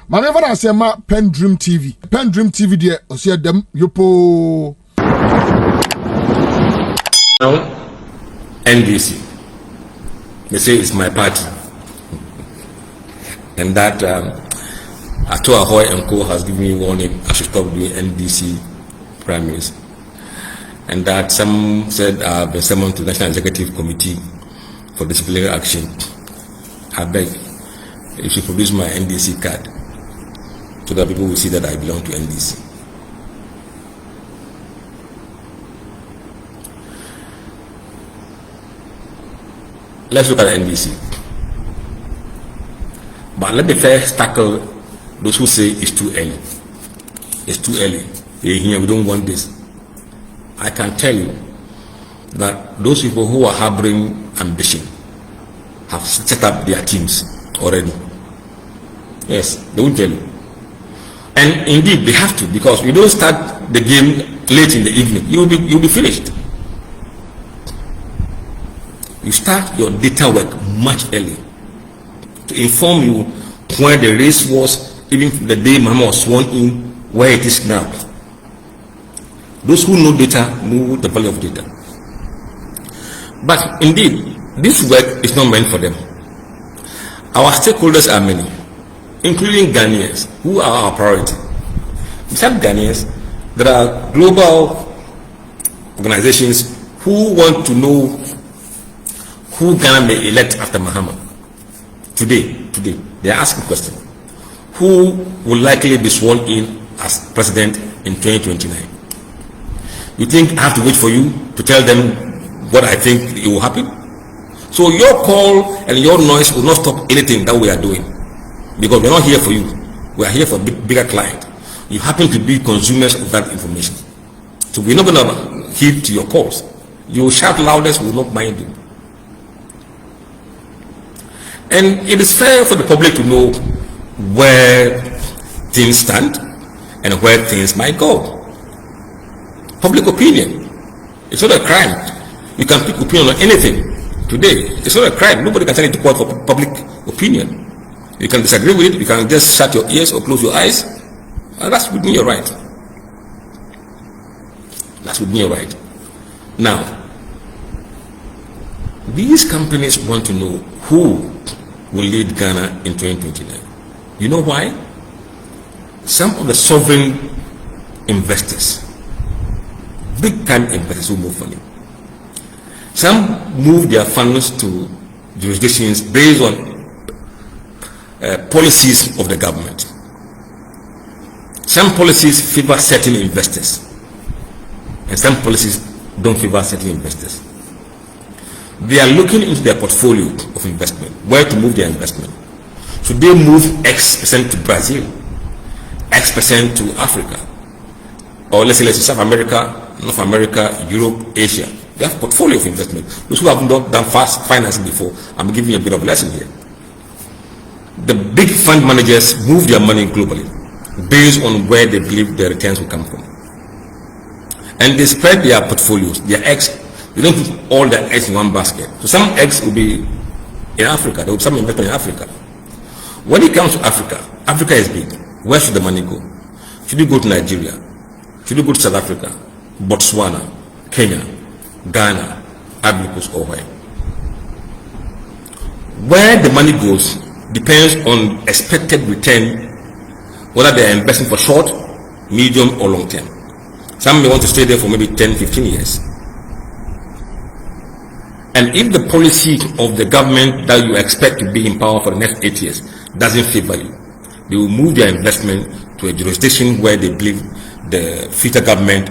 Manever I say ma PENDREAM TV. PENDREAM TV there, I see them yopo. Now, NDC. They say it's my party. And that Ato Ahoy and Co has given me warning I should stop doing NDC primaries. And that some said I've been summoned to the National Executive Committee for disciplinary action. I beg, you should produce my NDC card so that people will see that I belong to NDC. Let's look at NDC. But let me first tackle those who say it's too early. It's too early. We don't want this. I can tell you that those people who are harboring ambition have set up their teams already. Yes, they won't tell you. And indeed, they have to, because we don't start the game late in the evening. You'll be finished. You start your data work much early to inform you where the race was, even the day Mama was sworn in, where it is now. Those who know data know the value of data. But indeed, this work is not meant for them. Our stakeholders are many, including Ghanaians, who are our priority. Besides Ghanaians, there are global organizations who want to know who Ghana may elect after Mahama. Today, they are asking questions. Who will likely be sworn in as president in 2029? You think I have to wait for you to tell them what I think it will happen? So your call and your noise will not stop anything that we are doing, because we're not here for you. We are here for a bigger client. You happen to be consumers of that information. So we're not going to heed to your calls. You shout loudest, we will not mind you. And it is fair for the public to know where things stand and where things might go. Public opinion. It's not a crime. You can pick opinion on anything today. It's not a crime. Nobody can send it to court for public opinion. You can disagree with it. You can just shut your ears or close your eyes. And that's within your right. That's within your right. Now, these companies want to know who will lead Ghana in 2029. You know why? Some of the sovereign investors, big time investors who move money, some move their funds to jurisdictions based on policies of the government. Some policies favor certain investors, and some policies don't favor certain investors. They are looking into their portfolio of investment, where to move their investment. Should they move X% to Brazil, X% to Africa, or let's say South America, North America, Europe, Asia? They have a portfolio of investment. Those who have not done fast financing before, I'm giving you a bit of a lesson here. The big fund managers move their money globally based on where they believe their returns will come from, and they spread their portfolios, their eggs. They don't put all their eggs in one basket. So some eggs will be in Africa. There will be some investment in Africa. When it comes to Africa, Africa is big. Where should the money go? Should it go to Nigeria? Should it go to South Africa, Botswana, Kenya, Ghana, Ivory Coast, or where? Where the money goes depends on expected return, whether they are investing for short, medium, or long term. Some may want to stay there for maybe 10, 15 years. And if the policy of the government that you expect to be in power for the next 8 years doesn't favor you, they will move their investment to a jurisdiction where they believe the future government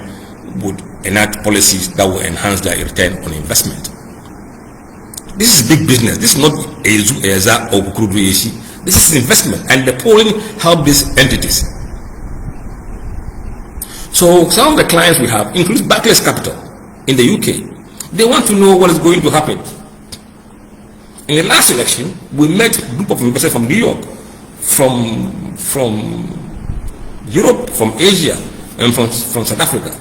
would enact policies that will enhance their return on investment. This is big business. This is not Eza or Bukurudu Yeshi. This is investment, and the polling help these entities. So some of the clients we have include Barclays Capital in the UK. They want to know what is going to happen. In the last election, we met a group of investors from New York, from Europe, from Asia, and from South Africa.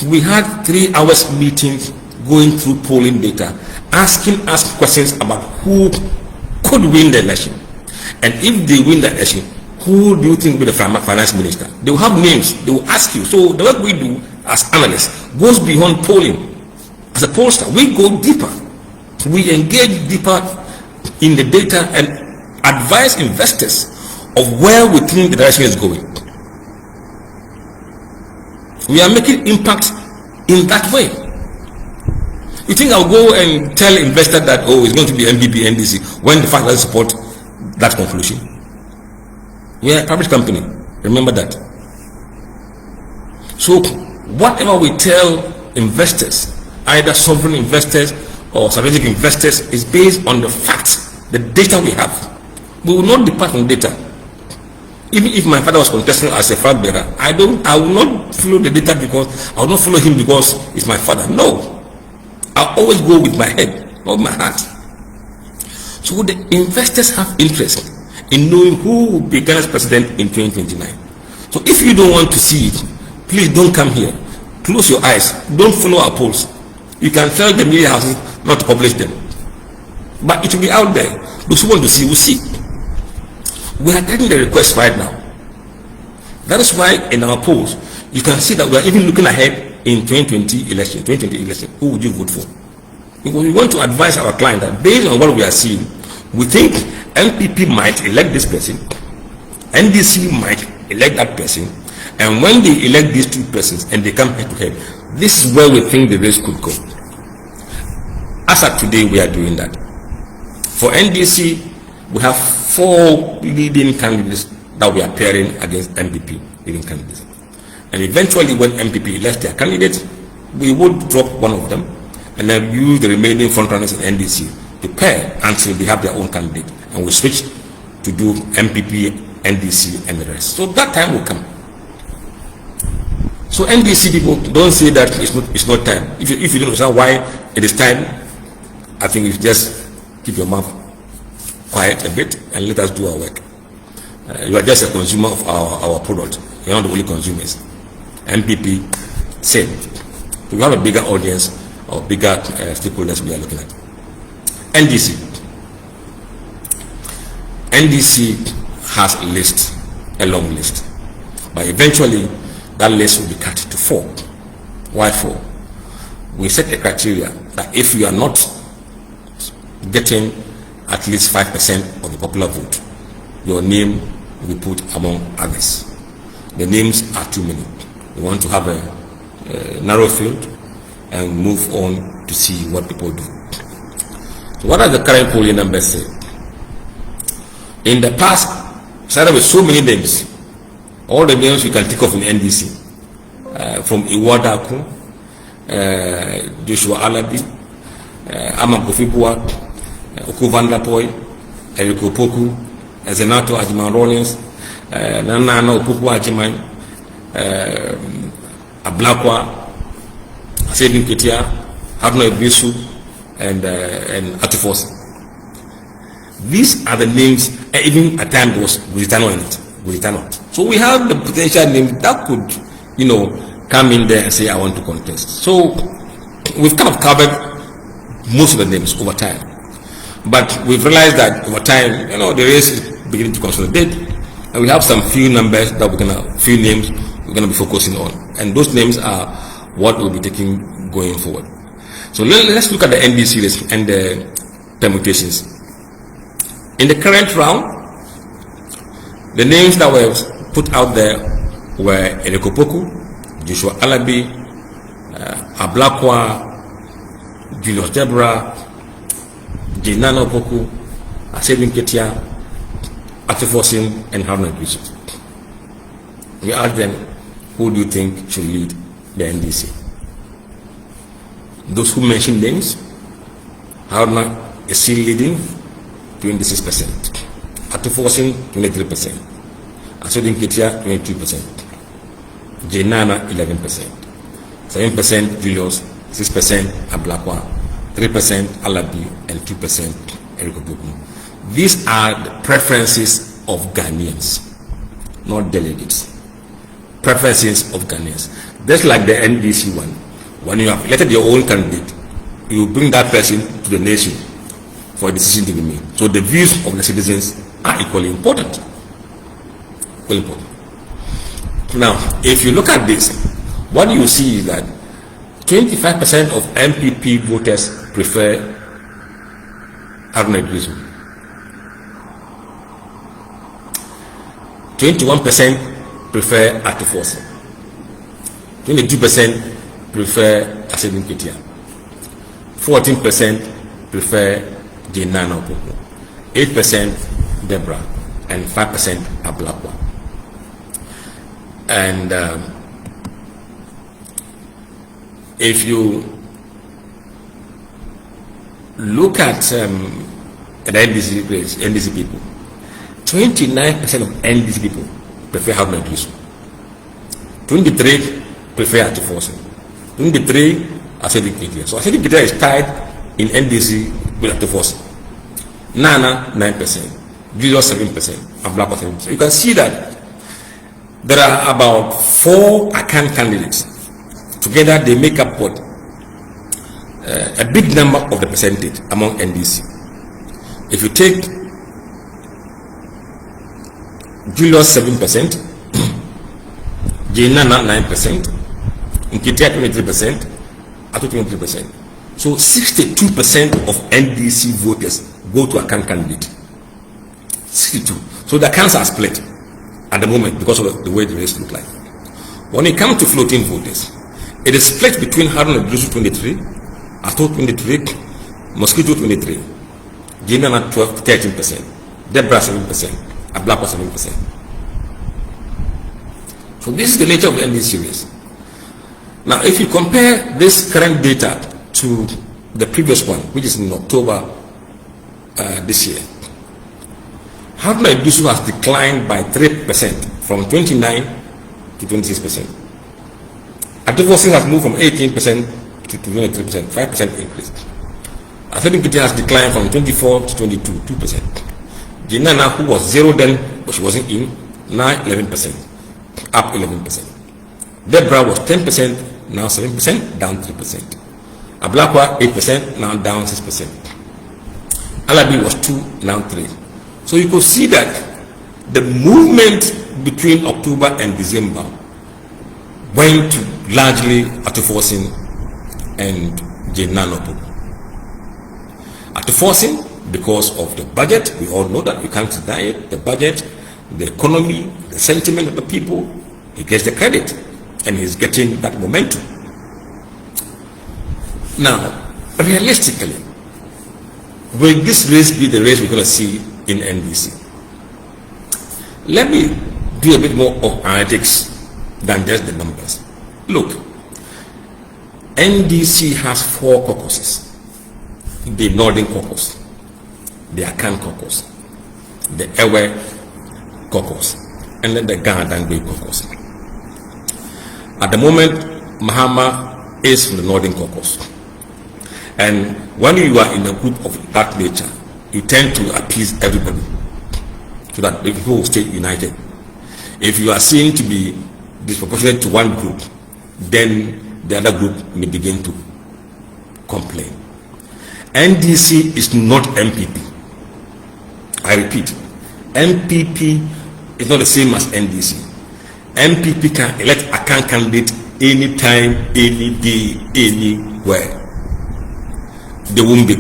We had 3 hours meetings going through polling data, asking us questions about who could win the election, and if they win the election, who do you think will be the finance minister? They will have names. They will ask you. So the work we do as analysts goes beyond polling. As a pollster, we go deeper. We engage deeper in the data and advise investors of where we think the direction is going. We are making impact in that way. You think I'll go and tell investors that, oh, it's going to be NPP, NDC, when the fact doesn't support that conclusion? We are a private company. Remember that. So whatever we tell investors, either sovereign investors or strategic investors, is based on the facts, the data we have. We will not depart from data. Even if my father was contesting as a flag bearer, I will not follow the data because I will not follow him because it's my father. No. I always go with my head, not my heart. So the investors have interest in knowing who will be Ghana's president in 2029. So if you don't want to see it, please don't come here. Close your eyes. Don't follow our polls. You can tell the media houses not to publish them, but it will be out there. Those who want to see will see. We are getting the request right now. That is why in our polls you can see that we are even looking ahead in 2020 election. Who would you vote for? Because we want to advise our client that based on what we are seeing, we think NPP might elect this person, NDC might elect that person, and when they elect these two persons and they come head to head, this is where we think the race could go. As of today, we are doing that. For NDC, we have 4 leading candidates that we are pairing against NPP leading candidates. And eventually, when NPP elects their candidate, we would drop one of them and then use the remaining frontrunners in NDC to pair until they have their own candidate. And we switch to do NPP, NDC, and the rest. So that time will come. So NDC people, don't say that it's not time. If you don't understand why it is time, I think you just keep your mouth quiet a bit and let us do our work. You are just a consumer of our product. You are not the only consumers. NPP, same. We have a bigger audience or bigger stakeholders we are looking at. NDC has a list, a long list, but eventually that list will be cut to 4. Why 4? We set a criteria that if you are not getting at least 5% of the popular vote, your name will be put among others. The names are too many. We want to have a narrow field and move on to see what people do. So what are the current polling numbers say? In the past, started with so many names, all the names we can think of in NDC, from Iwadaku, Joshua Alabi, Amakofibuwa, Okuvandapoy, Eriko Poku, Zenato Ajiman Rollins, Nana Opoku Ajiman, Dankwah, Saving Ketia, Haruna Ibisu, and Atifos. These are the names, even at times was Gulitano in it. So we have the potential name that could, come in there and say, I want to contest. So we've kind of covered most of the names over time. But we've realized that over time, the race is beginning to consolidate. And we have some few numbers that few names we're going to be focusing on. And those names are what we'll be taking going forward. So let's look at the NDC list and the permutations. In the current round, the names that were put out there were Eriko Poku, Joshua Alabi, Dankwah, Julius Deborah, Jinano Poku, Saving Ketia, Atifosin, and Haruna Ibisu. We asked them, who do you think should lead the NDC? Those who mentioned names, Haruna is still leading, 26%. Atifosin, 23%. Saving Ketia, 22%. Jinana, 11%. 7% Julius, 6% Dankwah, 3% Alabi, and 2% Eriko Poku. These are the preferences of Ghanaians, not delegates. Preferences of Ghanaians. Just like the NDC one. When you have elected your own candidate, you bring that person to the nation for a decision to be made. So the views of the citizens are equally important. will vote. Now, if you look at this, what you see is that 25% of NPP voters prefer Haruna Iddrisu. 21% prefer Atufosi. 22% prefer Asedin Ketia. 14% prefer Jenana Opoku. 8% Deborah, and 5% Ablakwa. And if you look at the NDC people, 29% of NDC people prefer Haruna Iddrisu. 23 prefer Atufosi. 23 Asedin Ketia. So Asedin Ketia is tied in NDC with Atufosi. Nana 9%, Julius 7%, and Black 7%. You can see that there are about 4 Akan candidates. Together they make up what a big number of the percentage among NDC. If you take Julius 7%, Nana 9%, Nkitia 23%, Atu 23%. So 62% of NDC voters go to a Cant candidate. 62. So the Cants are split at the moment because of the way the race look like. When it comes to floating voters, it is split between Haruna Iddrisu 23, Ato 23, Mosquito 23, Jinana 13%, Deborah 7%, Ablakwa 7%. So this is the nature of the NDC race. Now, if you compare this current data to the previous one, which is in October this year, Haruna Iddrisu has declined by 3% from 29 to 26%. Atufosi has moved from 18% to 23%, 5% increase. Asedin Ketia has declined from 24 to 22, 2%. Jinana, who was 0 then, but she wasn't in, now 11%, up 11%. Deborah was 10%, now 7%, down 3%. Ablakwa 8%, now down 6%. Alabi was 2, now 3. So you could see that the movement between October and December went to largely Atufosi and Jenanopo. Atufosi, because of the budget, we all know that, we can't deny it, the budget, the economy, the sentiment of the people, he gets the credit and he's getting that momentum. Now, realistically, will this race be the race we're going to see in NDC? Let me do a bit more of analytics than just the numbers. Look, NDC has 4 caucuses: the Northern Caucus, the Akan Caucus, the Ewe Caucus, and then the Ghana Caucus. At the moment, Mahama is from the Northern Caucus. And when you are in a group of that nature, you tend to appease everybody so that the people will stay united. If you are seen to be disproportionate to one group, then the other group may begin to complain. NDC is not MPP. I repeat, MPP is not the same as NDC. MPP can elect a candidate anytime, any day, anywhere. They won't be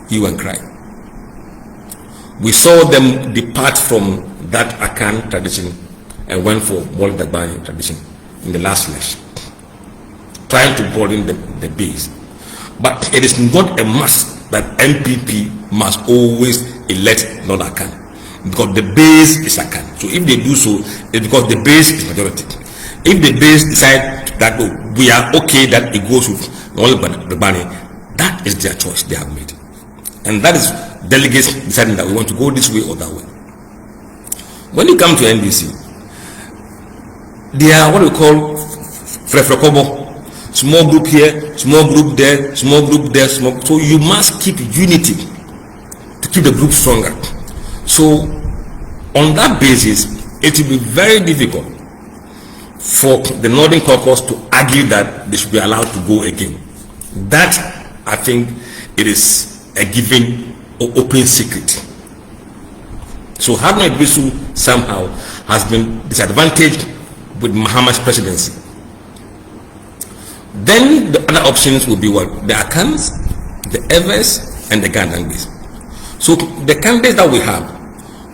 hue and cry. We saw them depart from that Akan tradition and went for Molly Dagbani tradition in the last election, trying to broaden the base. But it is not a must that MPP must always elect non-Akan, because the base is Akan. So if they do so, it's because the base is majority. If the base decide that we are okay that it goes with Molly Dagbani, that is their choice they have made. And that is delegates deciding that we want to go this way or that way. When you come to NDC, they are what we call frefrekobo. Small group here, small group there, small group there, small. So you must keep unity to keep the group stronger. So on that basis, it will be very difficult for the Northern Caucus to argue that they should be allowed to go again. That, I think, it is a given or open secret. So Haruna Iddrisu somehow has been disadvantaged with Mahama's presidency. Then the other options will be what? The Akans, the Evers, and the Gandangis. So the candidates that we have,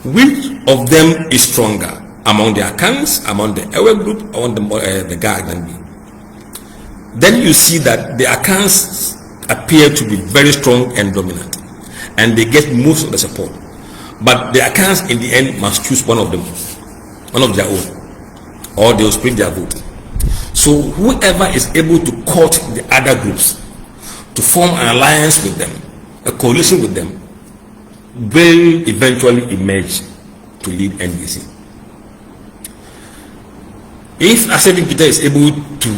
which of them is stronger among the Akans, among the Ewe group, among the Gandangis? Then you see that the Akans appear to be very strong and dominant, and they get most of the support. But the Akans in the end must choose one of them, one of their own, or they will split their vote. So whoever is able to court the other groups to form an alliance with them, a coalition with them, will eventually emerge to lead NDC. If Asedi Peter is able to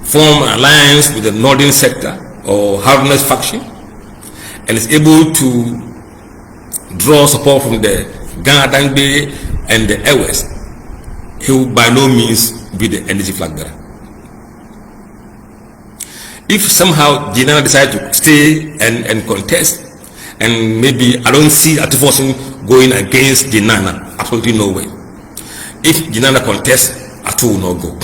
form an alliance with the northern sector or Harun's faction and is able to draw support from the Ghana Dangbe and the Ewes, he will by no means be the NDC flag bearer. If somehow Jinana decides to stay and contest, and maybe I don't see Atifosin going against Jinana, absolutely no way. If Jinana contests, Atu will not go.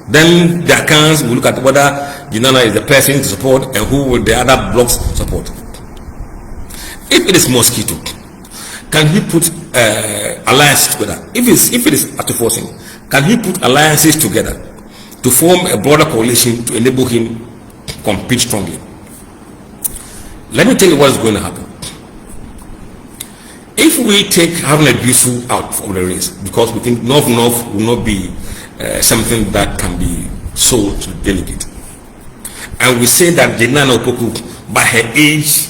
Then the accounts will look at whether Jinana is the person to support and who will the other blocks support. If it is Mosquito, can he put alliances together? If it is Atifosin, can he put alliances together to form a broader coalition to enable him to compete strongly? Let me tell you what is going to happen. If we take Haruna Bisu out of the race because we think North will not be something that can be sold to the delegate, and we say that Jinana Opoku, by her age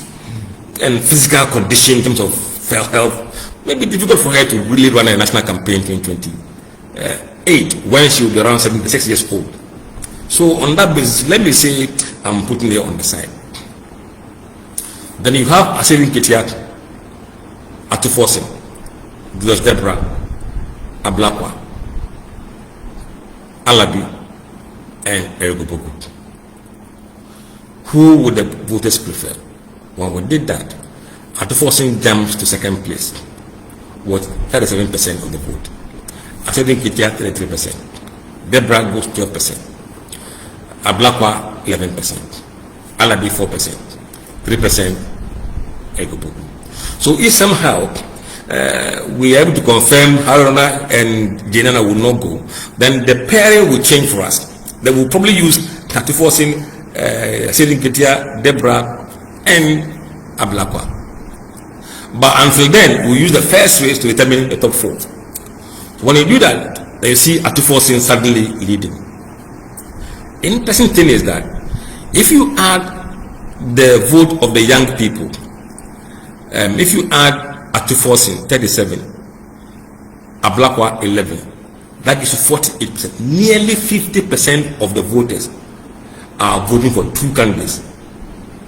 and physical condition in terms of health, may be difficult for her to really run a national campaign in 2028 when she will be around 76 years old. So on that basis, let me say I'm putting her on the side. Then you have Asedi Ketiat, Atufosin, Julius Debra, Ablakwa, Alabi, and Egobogu. Who would the voters prefer? When we did that, Atufosin jumps to second place with 37% of the vote. Asedi Ketiat 33%. Debra goes 12%. Ablakwa 11%. Alabi 4%. 3% Egobogu. So if somehow we are able to confirm Haruna and Jinana will not go, then the pairing will change for us. They will probably use Atifosin, Asedi Ketia, Debra, and Ablakwa. But until then, we use the first race to determine the top four. When you do that, you see Atifosin suddenly leading. Interesting thing is that if you add the vote of the young people, if you add Atifosin 37, Ablakwa 11, that is 48%. Nearly 50% of the voters are voting for two candidates,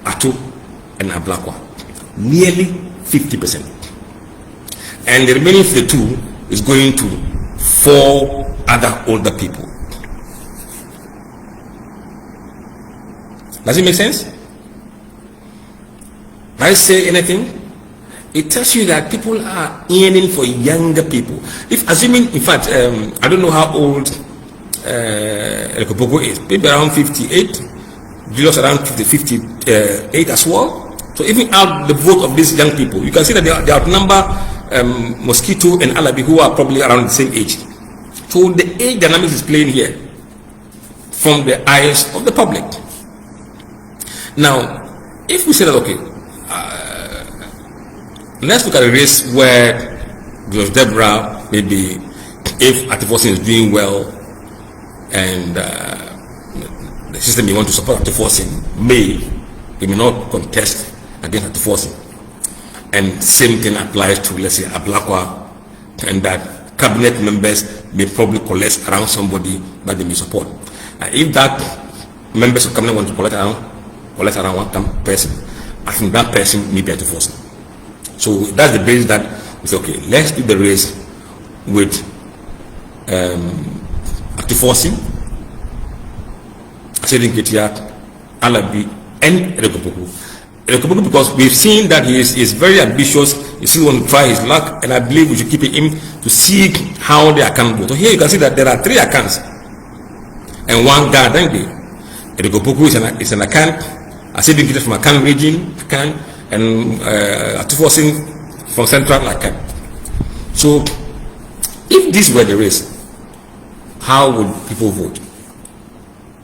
Atu and Ablakwa. Nearly 50%. And the remaining 52 is going to 4 other older people. Does it make sense? Did I say anything? It tells you that people are yearning for younger people. If assuming, in fact, I don't know how old Egobogu is, maybe around 58, Julius around 58 as well. So even out the vote of these young people, you can see that they outnumber Mosquito and Alabi, who are probably around the same age. So the age dynamics is playing here from the eyes of the public. Now, if we say that, okay, let's look at a race where Julius Debra, maybe if Atifosin is doing well and the system you want to support Atifosin he may not contest against Atifosin. And same thing applies to, let's say, Ablakwa, and that cabinet members may probably collect around somebody that they may support. If that members of cabinet want to collect around one person, I think that person may be Atifosin. So that's the basis that we say, okay, let's do the race with Atifosin, Asedi Ketia, Alabi, and Egobogu. because we've seen that he is very ambitious. He still want to try his luck, and I believe we should keep him to see how the account goes. So here you can see that there are 3 accounts and 1 Ghana Dengue. Erikopoku is an account, a saving from account region account, and Atufosin from central account. So if this were the race, how would people vote?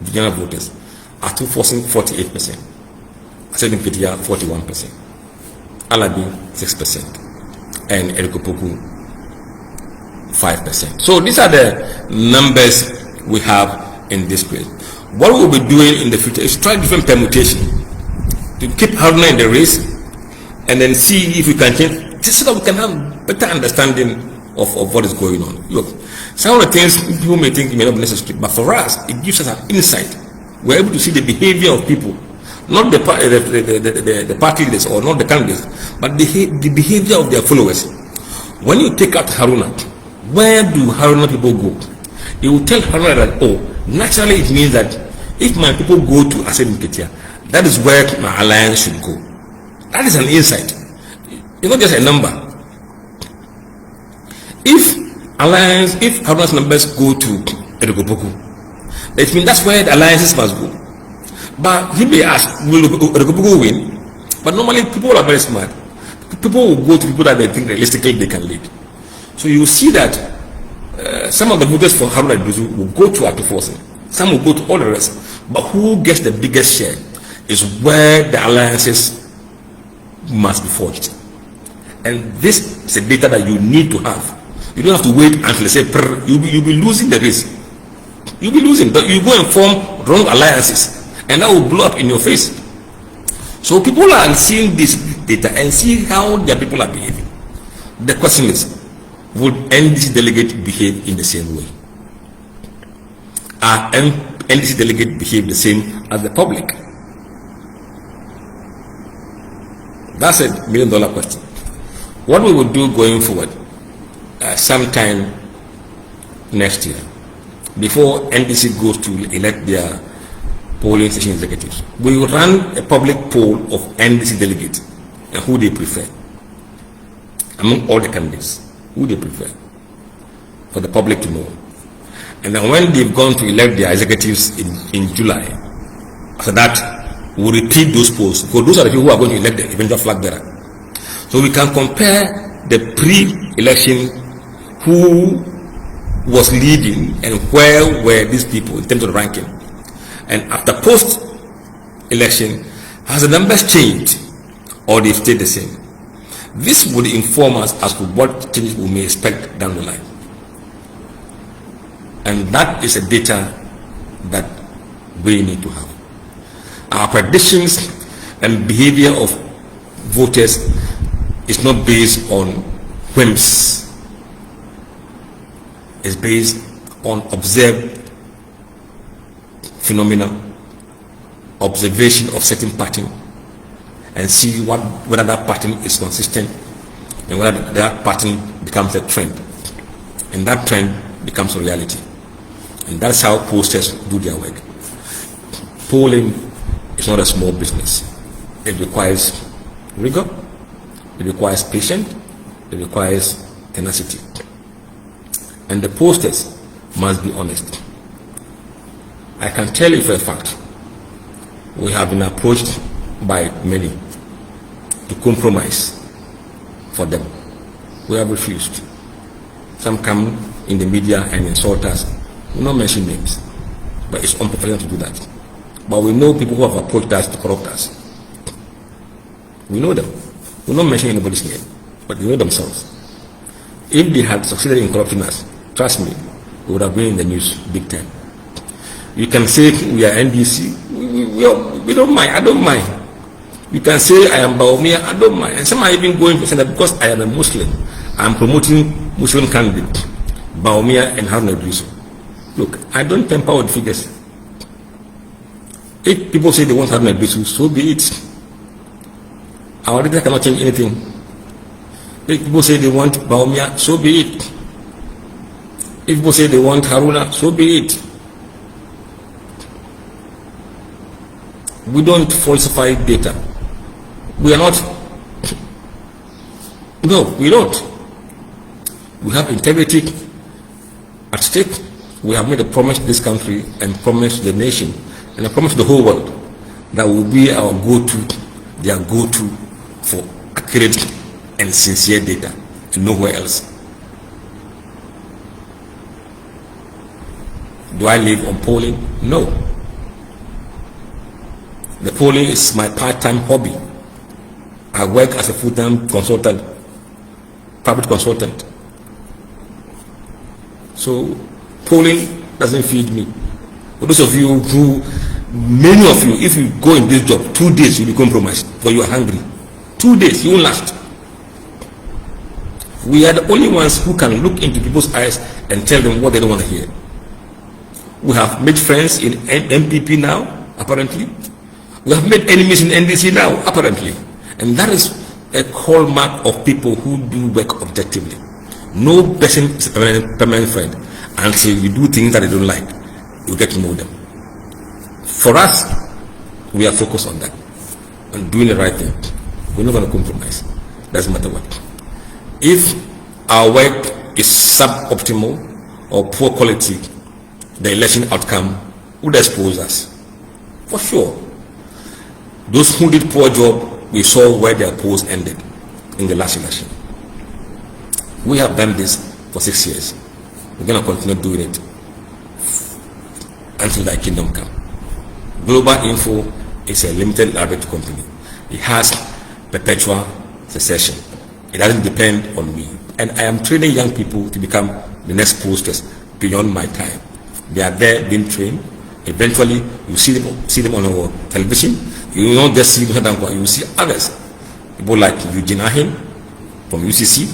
The general voters. Atufosin 48%. Asedi Nketia 41%, Alabi 6%, and Erikopoku 5%. So these are the numbers we have in this place. What we'll be doing in the future is try different permutation to keep Haruna in the race, and then see if we can change, just so that we can have better understanding of what is going on. Look, some of the things people may think may not be necessary, but for us, it gives us an insight. We're able to see the behavior of people. Not the party leaders or not the candidates, but the behavior of their followers. When you take out Haruna, where do Haruna people go? They will tell Haruna that, oh, naturally it means that if my people go to Asedi Nketia, that is where my alliance should go. That is an insight. It's not just a number. If Haruna's numbers go to Erikopoku, it means that's where the alliances must go. But he may ask, will Erikopoku win? But normally people are very smart. People will go to people that they think realistically they can lead. So you will see that some of the voters for Haruna will go to Atufosin. Some will go to all the rest. But who gets the biggest share is where the alliances must be forged. And this is a data that you need to have. You don't have to wait until they say, you'll be losing the race. You'll be losing. But you go and form wrong alliances, and that will blow up in your face. So people are seeing this data and see how their people are behaving. The question is, would NDC delegate behave in the same way? Are NDC delegate behave the same as the public? That's a $1 million question. What we will do going forward, sometime next year, before NDC goes to elect their polling station executives, we will run a public poll of NDC delegates and who they prefer among all the candidates, who they prefer, for the public to know. And then when they've gone to elect their executives in July, after that we'll repeat those polls, because those are the people who are going to elect the eventual flag bearer. So we can compare the pre-election who was leading and where were these people in terms of the ranking. And after post-election, has the numbers changed or they stayed the same? This would inform us as to what changes we may expect down the line. And that is a data that we need to have. Our predictions and behavior of voters is not based on whims. It's based on observed phenomena, observation of certain pattern, and see whether that pattern is consistent and whether that pattern becomes a trend, and that trend becomes a reality. And that's how pollsters do their work. Polling is not a small business. It requires rigor, it requires patience, it requires tenacity. And the pollsters must be honest. I can tell you for a fact, we have been approached by many to compromise for them. We have refused. Some come in the media and insult us. We will not mention names, but it's unprofessional to do that. But we know people who have approached us to corrupt us. We know them. We will not mention anybody's name, but they know themselves. If they had succeeded in corrupting us, trust me, we would have been in the news big time. You can say we are NDC. We don't mind. I don't mind. You can say I am Baumia. I don't mind. And some are even going to say that because I am a Muslim, I am promoting Muslim candidates, Baumia and Haruna Idrisu. Look, I don't temper with figures. If people say they want Haruna Idrisu, so be it. Our leader cannot change anything. If people say they want Baumia, so be it. If people say they want Haruna, so be it. We don't falsify data. We are not. No, we don't. We have integrity at stake. We have made a promise to this country and promise to the nation and a promise to the whole world that will be our go-to, their go-to for accurate and sincere data and nowhere else. Do I live on polling? No. The polling is my part-time hobby. I work as a full-time consultant, private consultant. So polling doesn't feed me. For those of you who, many of you, if you go in this job, 2 days you'll be compromised because you are hungry. 2 days, you won't last. We are the only ones who can look into people's eyes and tell them what they don't want to hear. We have made friends in NPP now, apparently. We have made enemies in NDC now, apparently. And that is a hallmark of people who do work objectively. No person is a permanent friend until you do things that they don't like. You get to know them. For us, we are focused on that, on doing the right thing. We're not going to compromise. Doesn't matter what. If our work is suboptimal or poor quality, the election outcome would expose us. For sure. Those who did poor job, we saw where their polls ended in the last election. We have done this for 6 years. We're going to continue doing it until thy kingdom come. Global Info is a limited liability company. It has perpetual succession. It doesn't depend on me. And I am training young people to become the next posters beyond my time. They are there being trained. Eventually, you see them on our television. You will not just see Dankwah, you will see others. People like Eugene Ahin from UCC.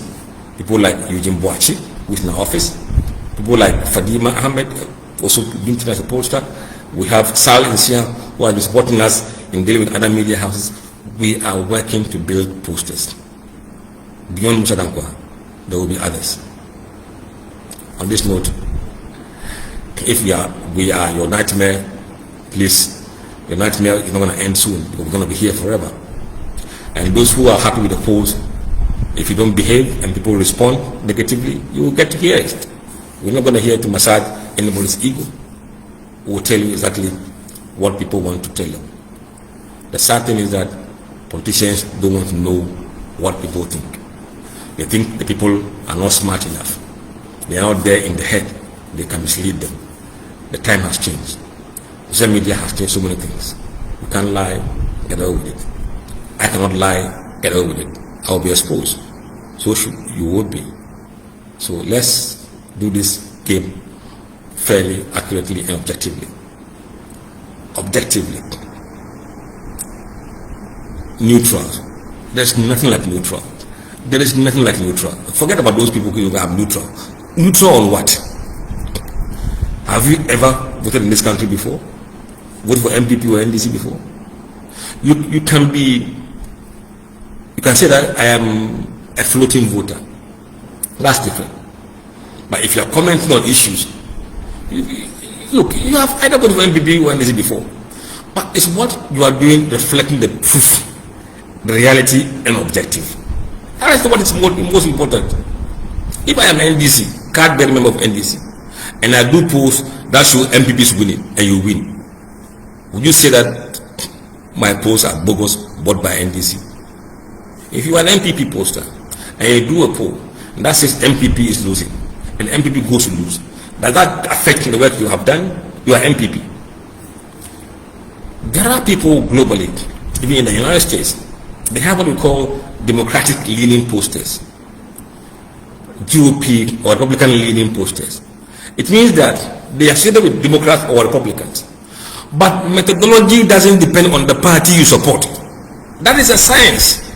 People like Eugene Boachi, who is in our office. People like Fadima Ahmed, also being trained as a pollster. We have Sal and Sia, who are supporting us in dealing with other media houses. We are working to build posters. Beyond Musah Dankwah, there will be others. On this note, if we are your nightmare, please, your nightmare is not going to end soon, because we're going to be here forever. And those who are happy with the polls, if you don't behave and people respond negatively, you will get to hear it. We're not going to hear to massage anybody's ego. We will tell you exactly what people want to tell you. The sad thing is that politicians don't want to know what people think. They think the people are not smart enough. They are not there in the head. They can mislead them. The time has changed. Social media has changed so many things. You can't lie, get away with it. I cannot lie, get away with it. I will be exposed. So you would be. So let's do this game fairly, accurately, and objectively. Objectively. Neutral. There's nothing like neutral. There is nothing like neutral. Forget about those people who have neutral. Neutral on what? Have you ever voted in this country before? Voted for NPP or NDC before? You can say that I am a floating voter. That's different. But if you are commenting on issues, look, you have either voted for NPP or NDC before. But it's what you are doing reflecting the truth, the reality, and objective. That is what is most important. If I am NDC, card-bearing member of NDC, and I do polls that show MPPs winning, and you win, would you say that my polls are bogus, bought by NDC? If you are an MPP pollster and you do a poll that says MPP is losing and MPP goes to lose, does that affect the work you have done? You are MPP. There are people globally, even in the United States, they have what we call democratic leaning posters, GOP or Republican leaning posters. It means that they are either with Democrats or Republicans. But methodology doesn't depend on the party you support. That is a science.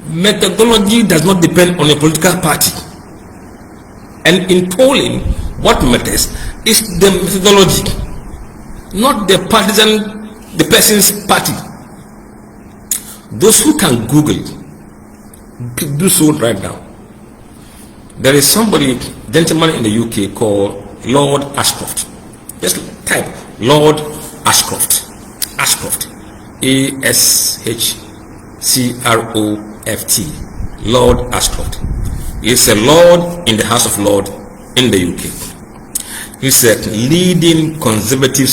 Methodology does not depend on a political party. And in polling, what matters is the methodology, not the person's party. Those who can Google, do so right now. There is somebody, gentleman in the UK called Lord Ashcroft. Just type Lord Ashcroft. Ashcroft. Ashcroft. Lord Ashcroft. He is a Lord in the House of Lords in the UK. He's a leading Conservative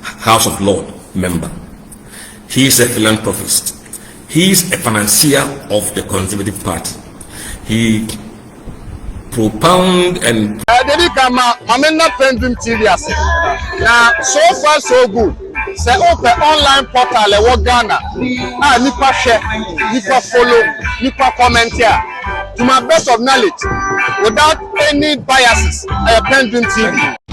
House of Lords member. He is a philanthropist. He is a financier of the Conservative Party. He propound and PENDREAM TV now so far so good. Say open online portal e Ghana. Nipa share, nipa follow, nipa comment here. To my best of knowledge, without any biases, PENDREAM TV.